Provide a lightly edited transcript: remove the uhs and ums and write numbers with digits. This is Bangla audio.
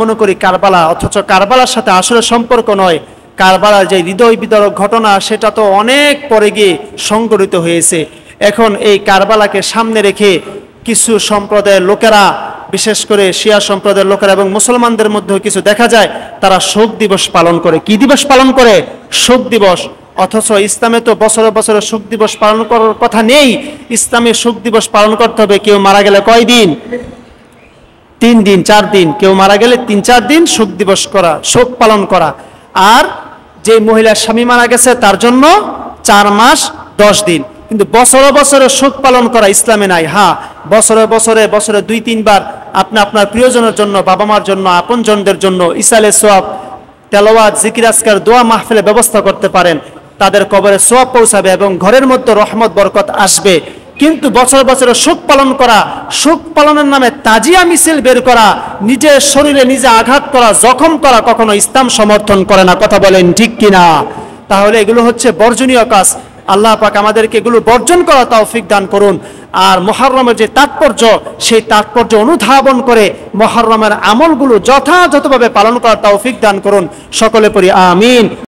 মনে করি কারবালা, অথচ কারবালার সাথে আসলে সম্পর্ক নয়। কারবালার যে হৃদয় বিদারক ঘটনা সেটা তো অনেক পরে গিয়ে সংঘটিত হয়েছে। এখন এই কারবালাকে সামনে রেখে কিছু সম্প্রদায়ের লোকেরা, বিশেষ করে শিয়া সম্প্রদায়ের লোকেরা এবং মুসলমানদের মধ্যেও কিছু দেখা যায়, তারা শোক দিবস পালন করে। কি দিবস পালন করে? শোক দিবস। অথচ ইসলামে তো বছরে বছরে শোক দিবস পালন করার কথা নেই। ইসলামে শোক দিবস পালন করতে হবে কেউ মারা গেলে কয় দিন? 3 দিন 4 দিন, কেউ মারা গেলে 3-4 দিন শোক দিবস করা, শোক পালন করা। আর যে মহিলার স্বামী মারা গেছে তার জন্য 4 মাস 10 দিন। কিন্তু বছরে বছরে শোক পালন করা ইসলামে নাই। হ্যাঁ, বছরে বছরে 2-3 বার আপনি আপনার প্রিয়জনের জন্য, বাবা মার জন্য, আপনজনদের জন্য ইসালে সোয়াব, তেলাওয়াত, জিকির, আজকার, দোয়া মাহফিলের ব্যবস্থা করতে পারেন। তাদের কবরে সোয়াব পৌঁছাবে এবং ঘরের মধ্যে রহমত বরকত আসবে। কিন্তু বছর বছরে শোক পালন করা, শোক পালনের নামে তাজিয়া মিছিল বের করা, নিজের শরীরে নিজে আঘাত করা, জখম করা কখনো ইসলাম সমর্থন করে না। কথা বলেন ঠিক কিনা? তাহলে এগুলো হচ্ছে বর্জনীয় কাজ। আল্লাহ পাক আমাদেরকে এগুলো বর্জন করা তৌফিক দান করুন। আর মুহররমের যে তাৎপর্য, সেই তাৎপর্য অনুধাবন করে মুহররমের আমলগুলো যথাযথভাবে পালন করার তৌফিক দান করুন। সকলে পড়ি আমিন।